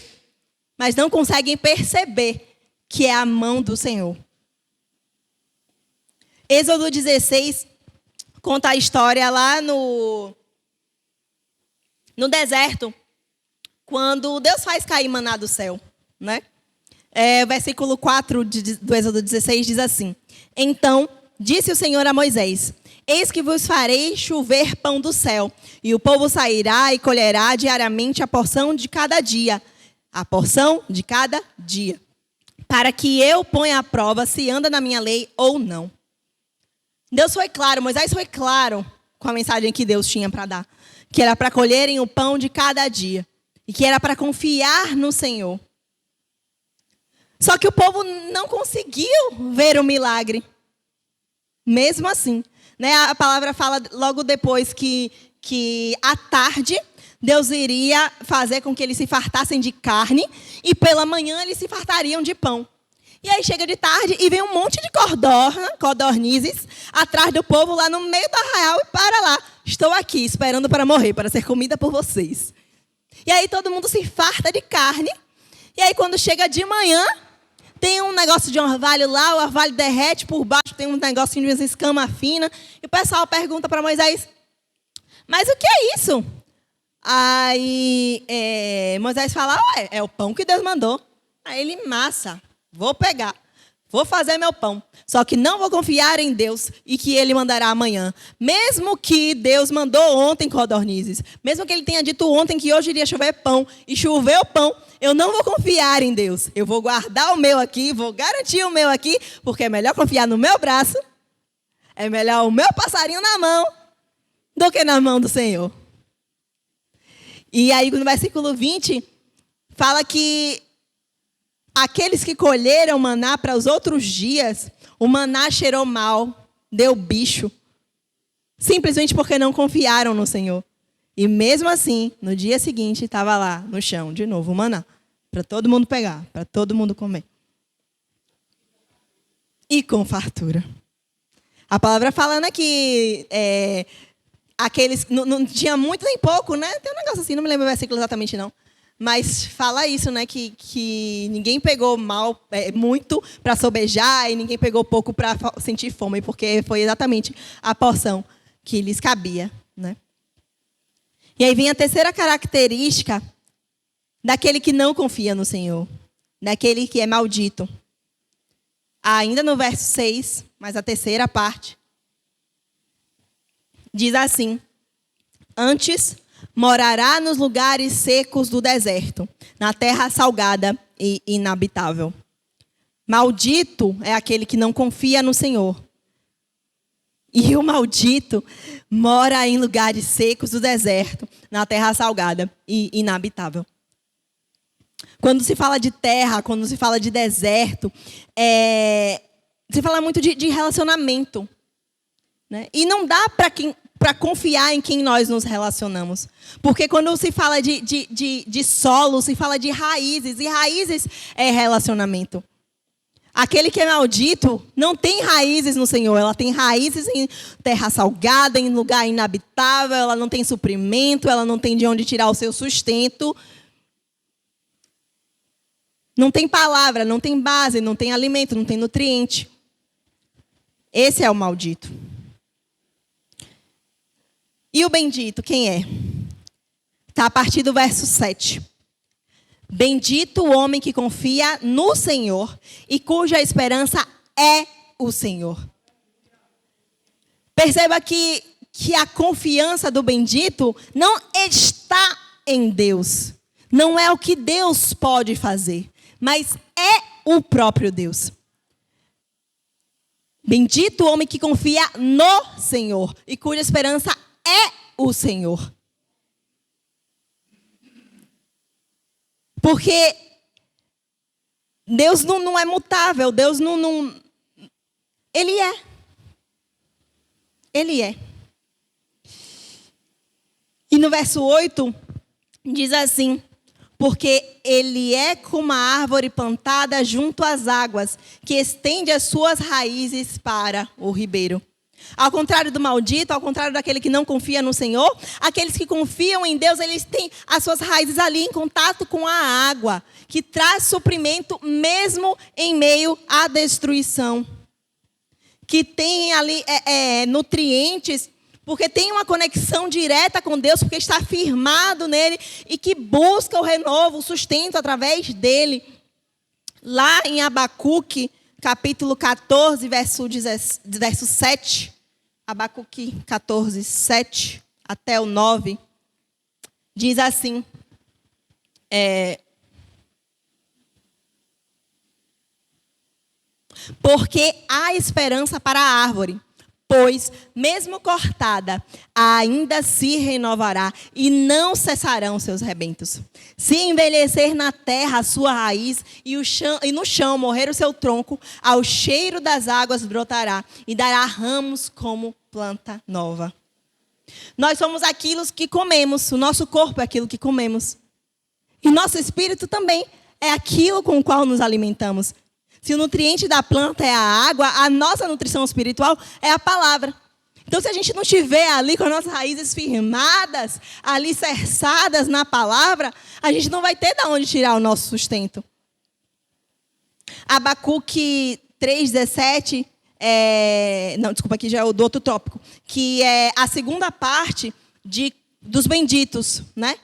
Mas não conseguem perceber que é a mão do Senhor. Êxodo 16 conta a história lá no deserto, quando Deus faz cair maná do céu, né? O versículo 4 do Êxodo 16 diz assim: então disse o Senhor a Moisés: eis que vos farei chover pão do céu, e o povo sairá e colherá diariamente a porção de cada dia. A porção de cada dia. Para que eu ponha à prova se anda na minha lei ou não. Deus foi claro, Moisés foi claro com a mensagem que Deus tinha para dar. Que era para colherem o pão de cada dia. E que era para confiar no Senhor. Só que o povo não conseguiu ver o milagre. Mesmo assim. Né? A palavra fala logo depois que à tarde Deus iria fazer com que eles se fartassem de carne e pela manhã eles se fartariam de pão. E aí chega de tarde e vem um monte de codornizes atrás do povo lá no meio do arraial e para lá. Estou aqui esperando para morrer, para ser comida por vocês. E aí todo mundo se farta de carne. E aí quando chega de manhã, tem um negócio de orvalho lá, o orvalho derrete por baixo, tem um negocinho de uma escama fina. E o pessoal pergunta para Moisés: mas o que é isso? Aí Moisés fala: ué, é o pão que Deus mandou. Aí ele: massa, vou pegar, vou fazer meu pão. Só que não vou confiar em Deus e que Ele mandará amanhã. Mesmo que Deus mandou ontem codornizes, mesmo que Ele tenha dito ontem que hoje iria chover pão e choveu pão, eu não vou confiar em Deus. Eu vou guardar o meu aqui, vou garantir o meu aqui, porque é melhor confiar no meu braço, é melhor o meu passarinho na mão do que na mão do Senhor. E aí no versículo 20, fala que aqueles que colheram maná para os outros dias, o maná cheirou mal, deu bicho, simplesmente porque não confiaram no Senhor. E mesmo assim, no dia seguinte, estava lá no chão, de novo, o maná, para todo mundo pegar, para todo mundo comer. E com fartura. A palavra falando aqui, aqueles, não tinha muito nem pouco, né? Tem um negócio assim, não me lembro o versículo exatamente não. Mas fala isso, né? Que ninguém pegou mal muito para sobejar e ninguém pegou pouco para sentir fome, porque foi exatamente a porção que lhes cabia, né? E aí vem a terceira característica daquele que não confia no Senhor, daquele que é maldito. Ainda no verso 6, mas a terceira parte, diz assim: antes morará nos lugares secos do deserto, na terra salgada e inabitável. Maldito é aquele que não confia no Senhor. E o maldito mora em lugares secos do deserto, na terra salgada e inabitável. Quando se fala de terra, quando se fala de deserto, se fala muito de relacionamento, né? E não dá para confiar em quem nós nos relacionamos. Porque quando se fala de solo, se fala de raízes, e raízes é relacionamento. Aquele que é maldito não tem raízes no Senhor, ela tem raízes em terra salgada, em lugar inabitável, ela não tem suprimento, ela não tem de onde tirar o seu sustento. Não tem palavra, não tem base, não tem alimento, não tem nutriente. Esse é o maldito. E o bendito, quem é? Está a partir do verso 7. Bendito o homem que confia no Senhor e cuja esperança é o Senhor. Perceba que a confiança do bendito não está em Deus. Não é o que Deus pode fazer, mas é o próprio Deus. Bendito o homem que confia no Senhor e cuja esperança é o Senhor. Porque Deus não é mutável, Deus não. Ele é. Ele é. E no verso 8, diz assim: porque ele é como uma árvore plantada junto às águas, que estende as suas raízes para o ribeiro. Ao contrário do maldito, ao contrário daquele que não confia no Senhor, aqueles que confiam em Deus, eles têm as suas raízes ali em contato com a água, que traz suprimento mesmo em meio à destruição. Que tem ali nutrientes, porque tem uma conexão direta com Deus, porque está firmado nele e que busca o renovo, o sustento através dele. Lá em Abacuque, capítulo 14, verso 7, Abacuque 14, 7 até o 9, diz assim, porque há esperança para a árvore, pois, mesmo cortada, ainda se renovará e não cessarão seus rebentos. Se envelhecer na terra a sua raiz e no chão morrer o seu tronco, ao cheiro das águas brotará e dará ramos como planta nova. Nós somos aquilo que comemos, o nosso corpo é aquilo que comemos. E nosso espírito também é aquilo com o qual nos alimentamos. Se o nutriente da planta é a água, a nossa nutrição espiritual é a palavra. Então, se a gente não estiver ali com as nossas raízes firmadas, alicerçadas na palavra, a gente não vai ter de onde tirar o nosso sustento. Abacuque 3,17, aqui já é o do outro tópico, que é a segunda parte dos benditos, né?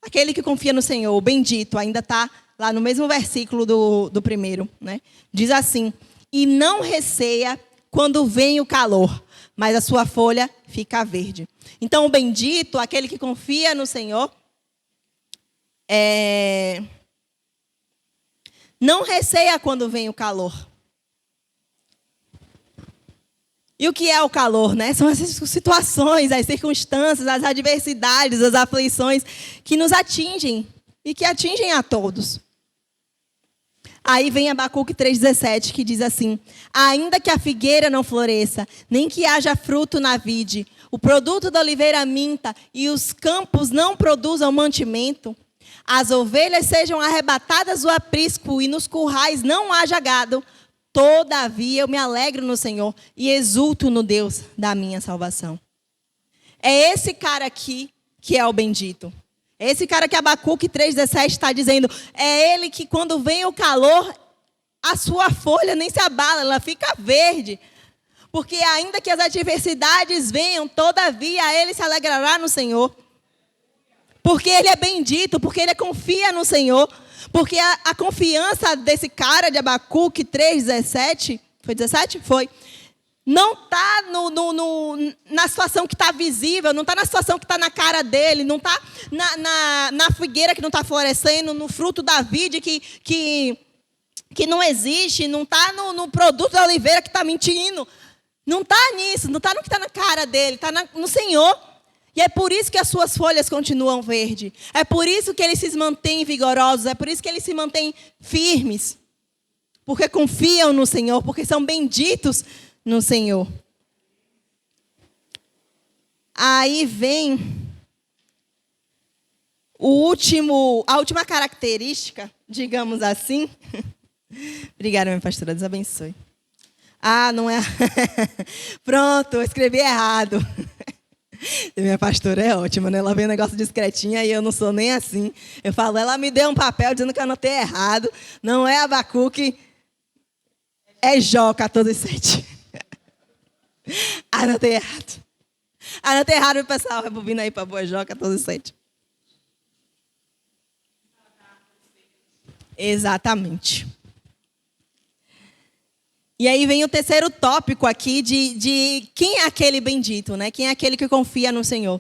Aquele que confia no Senhor, o bendito, ainda está lá no mesmo versículo do primeiro, né? Diz assim: e não receia quando vem o calor, mas a sua folha fica verde. Então, o bendito, aquele que confia no Senhor, não receia quando vem o calor. E o que é o calor, né? São essas situações, as circunstâncias, as adversidades, as aflições que nos atingem e que atingem a todos. Aí vem Abacuque 3,17, que diz assim: ainda que a figueira não floresça, nem que haja fruto na vide, o produto da oliveira minta e os campos não produzam mantimento, as ovelhas sejam arrebatadas do aprisco e nos currais não haja gado, todavia eu me alegro no Senhor e exulto no Deus da minha salvação. É esse cara aqui que é o bendito. É esse cara que Abacuque 3,17 está dizendo. É ele que quando vem o calor, a sua folha nem se abala, ela fica verde. Porque ainda que as adversidades venham, todavia ele se alegrará no Senhor. porque ele é bendito, porque ele confia no Senhor, porque a confiança desse cara de Abacuque 3,17, foi 17? Foi. Não está na situação que está visível, não está na situação que está na cara dele, não está na figueira que não está florescendo, no fruto da vide que não existe, não está no produto da oliveira que está mentindo. Não está nisso, não está no que está na cara dele, está no Senhor. E é por isso que as suas folhas continuam verdes. É por isso que eles se mantêm vigorosos, é por isso que eles se mantêm firmes. Porque confiam no Senhor, porque são benditos no Senhor. Aí vem a última característica, digamos assim. Obrigada, minha pastora, Deus abençoe. Ah, não é. Pronto, eu escrevi errado. Minha pastora é ótima, né? Ela vem um negócio discretinha e eu não sou nem assim. Eu falo, ela me deu um papel dizendo que eu anotei errado. Não é Abacuque, é Jó 14:7. Anotei errado. Anotei errado, pessoal. Rebobina aí para boa Jó 14:7. Exatamente. E aí vem o terceiro tópico aqui de quem é aquele bendito, né? Quem é aquele que confia no Senhor.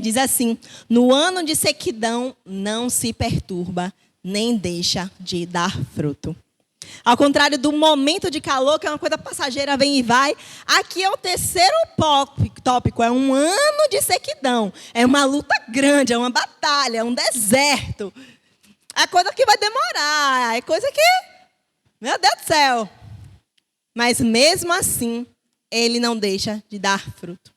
Diz assim, no ano de sequidão não se perturba, nem deixa de dar fruto. Ao contrário do momento de calor, que é uma coisa passageira, vem e vai. Aqui é o terceiro tópico, é um ano de sequidão. É uma luta grande, é uma batalha, é um deserto. É coisa que vai demorar, é coisa que... Meu Deus do céu. Mas mesmo assim, ele não deixa de dar fruto.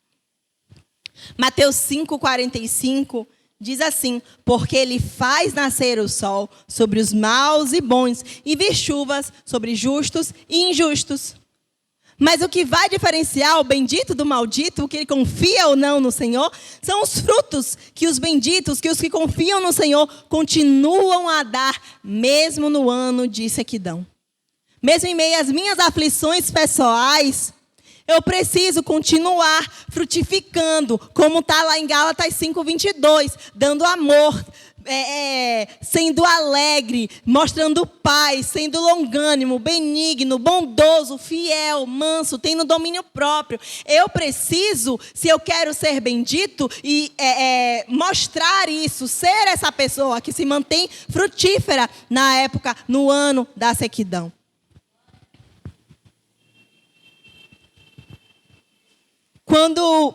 Mateus 5:45 diz assim, porque ele faz nascer o sol sobre os maus e bons e vir chuvas sobre justos e injustos. Mas o que vai diferenciar o bendito do maldito, o que ele confia ou não no Senhor, são os frutos que os benditos, que os que confiam no Senhor, continuam a dar, mesmo no ano de sequidão. Mesmo em meio às minhas aflições pessoais, eu preciso continuar frutificando, como está lá em Gálatas 5:22, dando amor, sendo alegre, mostrando paz, sendo longânimo, benigno, bondoso, fiel, manso, tendo domínio próprio. Eu preciso, se eu quero ser bendito, e mostrar isso, ser essa pessoa que se mantém frutífera na época, no ano da sequidão. Quando,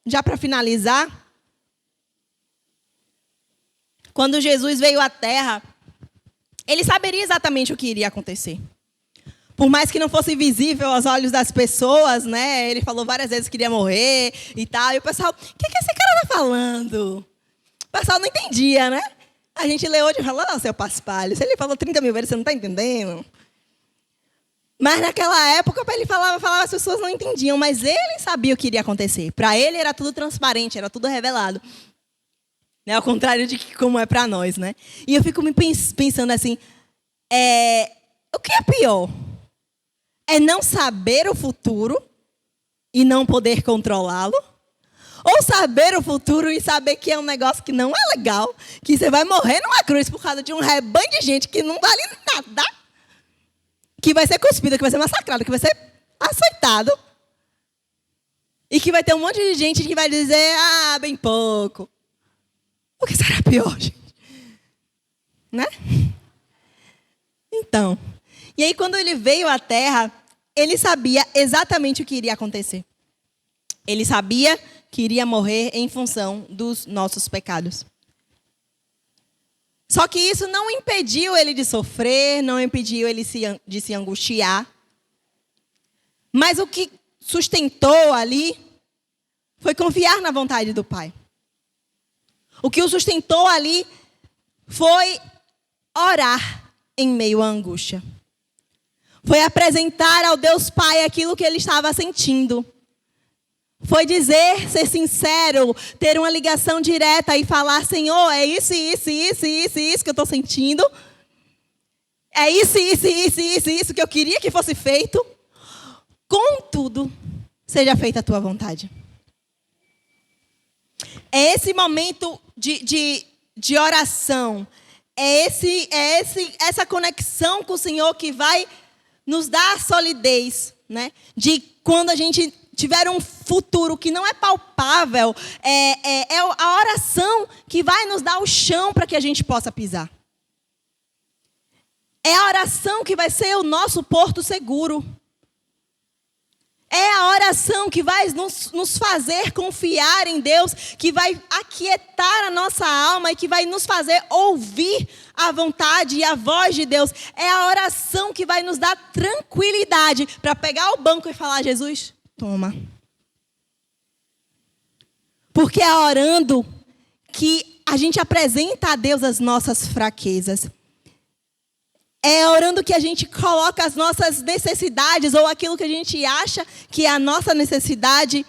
já para finalizar, quando Jesus veio à Terra, ele saberia exatamente o que iria acontecer. Por mais que não fosse visível aos olhos das pessoas, né? Ele falou várias vezes que iria morrer e tal. E o pessoal, o que esse cara está falando? O pessoal não entendia, né? A gente lê hoje e fala, não, seu paspalho, se ele falou 30 mil vezes, você não está entendendo? Mas naquela época, ele falava, as pessoas não entendiam, mas ele sabia o que iria acontecer. Para ele era tudo transparente, era tudo revelado. Né? Ao contrário de como é para nós, né? E eu fico me pensando assim, o que é pior? É não saber o futuro e não poder controlá-lo? Ou saber o futuro e saber que é um negócio que não é legal, que você vai morrer numa cruz por causa de um rebanho de gente que não vale nada, que vai ser cuspido, que vai ser massacrado, que vai ser açoitado. E que vai ter um monte de gente que vai dizer, bem pouco. O que será pior, gente? Né? Então, e aí quando ele veio à Terra, ele sabia exatamente o que iria acontecer. Ele sabia que iria morrer em função dos nossos pecados. Só que isso não impediu ele de sofrer, não impediu ele de se angustiar. Mas o que sustentou ali foi confiar na vontade do Pai. O que o sustentou ali foi orar em meio à angústia. Foi apresentar ao Deus Pai aquilo que ele estava sentindo. Foi dizer, ser sincero, ter uma ligação direta e falar, Senhor, é isso que eu estou sentindo. É isso que eu queria que fosse feito. Contudo, seja feita a tua vontade. É esse momento de oração. Essa conexão com o Senhor que vai nos dar a solidez, né? De quando a gente tiver um futuro que não é palpável, é a oração que vai nos dar o chão para que a gente possa pisar. É a oração que vai ser o nosso porto seguro. É a oração que vai nos fazer confiar em Deus, que vai aquietar a nossa alma e que vai nos fazer ouvir a vontade e a voz de Deus. É a oração que vai nos dar tranquilidade para pegar o banco e falar: Jesus, toma. Porque é orando que a gente apresenta a Deus as nossas fraquezas. É orando que a gente coloca as nossas necessidades ou aquilo que a gente acha que é a nossa necessidade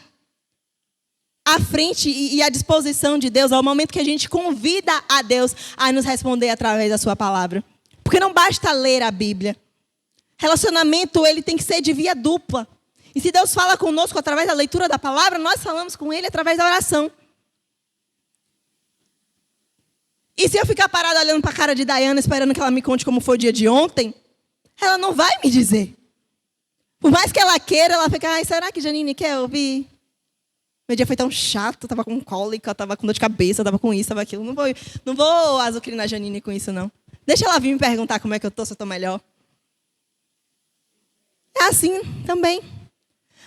à frente e à disposição de Deus. É o momento que a gente convida a Deus a nos responder através da sua palavra. Porque não basta ler a Bíblia. Relacionamento, ele tem que ser de via dupla. E se Deus fala conosco através da leitura da palavra, nós falamos com Ele através da oração. E se eu ficar parada olhando para a cara de Dayana, esperando que ela me conte como foi o dia de ontem, ela não vai me dizer. Por mais que ela queira, ela fica: ai, será que Janine quer ouvir? Meu dia foi tão chato, estava com cólica, estava com dor de cabeça, estava com isso, estava aquilo. Não vou azucrinar a Janine com isso, não. Deixa ela vir me perguntar como é que eu estou, se eu estou melhor. É assim também.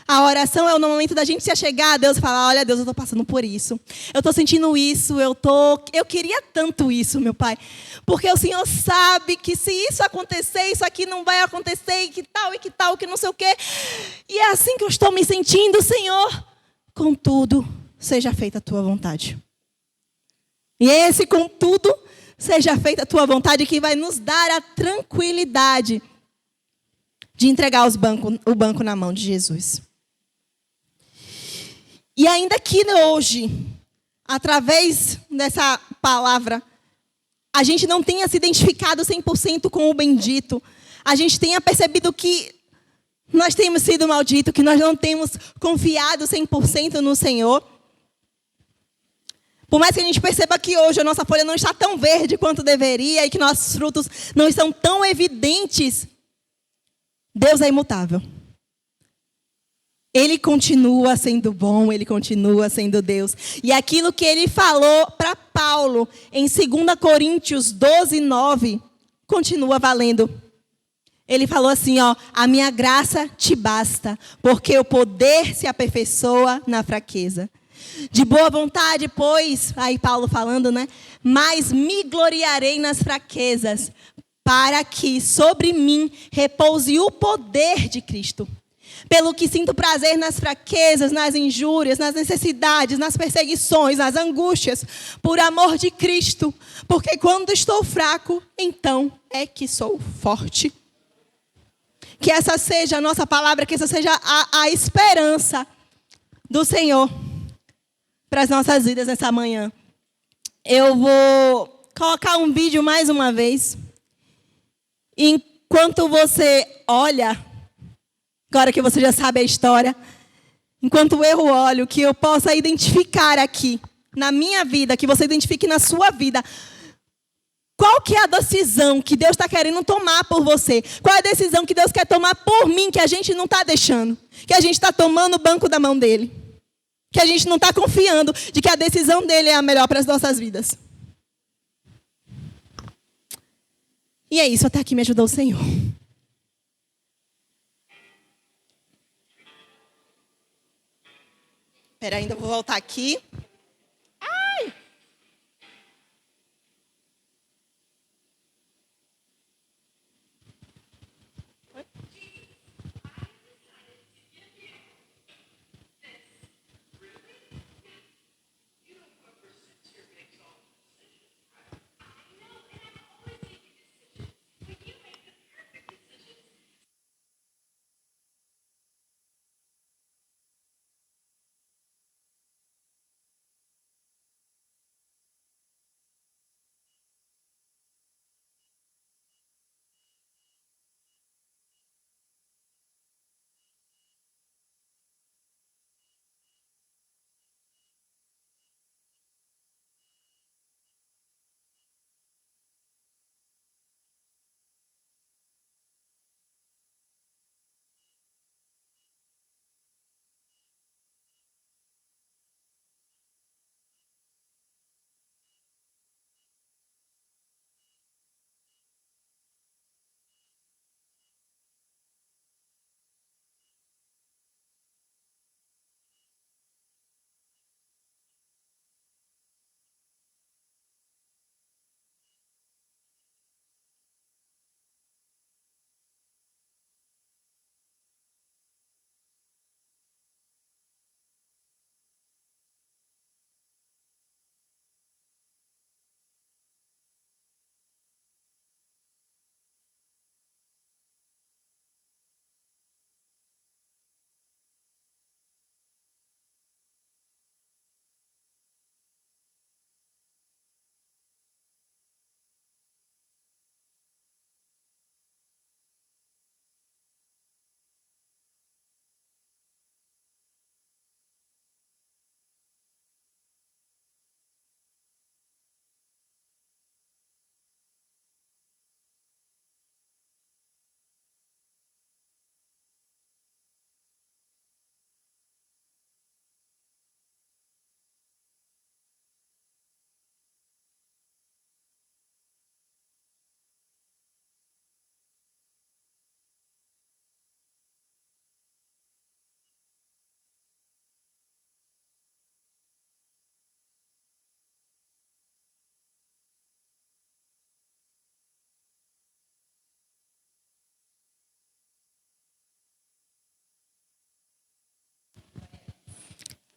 A oração é o momento da gente se achegar a Deus e falar: olha, Deus, eu estou passando por isso. Eu estou sentindo isso. Eu queria tanto isso, meu Pai. Porque o Senhor sabe que se isso acontecer, isso aqui não vai acontecer, e que tal, que não sei o quê. E é assim que eu estou me sentindo, Senhor. Contudo, seja feita a tua vontade. E esse contudo, seja feita a tua vontade, que vai nos dar a tranquilidade de entregar o banco na mão de Jesus. E ainda que hoje, através dessa palavra, a gente não tenha se identificado 100% com o bendito, a gente tenha percebido que nós temos sido malditos, que nós não temos confiado 100% no Senhor. Por mais que a gente perceba que hoje a nossa folha não está tão verde quanto deveria e que nossos frutos não estão tão evidentes, Deus é imutável. Ele continua sendo bom, Ele continua sendo Deus. E aquilo que Ele falou para Paulo em 2 Coríntios 12, 9, continua valendo. Ele falou assim, a minha graça te basta, porque o poder se aperfeiçoa na fraqueza. De boa vontade, pois, aí Paulo falando, né? Mas me gloriarei nas fraquezas, para que sobre mim repouse o poder de Cristo. Pelo que sinto prazer nas fraquezas, nas injúrias, nas necessidades, nas perseguições, nas angústias, por amor de Cristo. Porque quando estou fraco, então é que sou forte. Que essa seja a nossa palavra, que essa seja a esperança do Senhor para as nossas vidas nessa manhã. Eu vou colocar um vídeo mais uma vez. Enquanto você olha, agora que você já sabe a história, enquanto eu olho, que eu possa identificar aqui, na minha vida, que você identifique na sua vida, qual que é a decisão que Deus está querendo tomar por você? Qual é a decisão que Deus quer tomar por mim, que a gente não está deixando? Que a gente está tomando o banco da mão dele? Que a gente não está confiando de que a decisão dele é a melhor para as nossas vidas? E é isso, até aqui me ajudou o Senhor. Espera, ainda vou voltar aqui. Ai!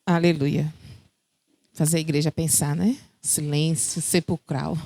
Aleluia. Fazer a igreja pensar, né? Silêncio sepulcral.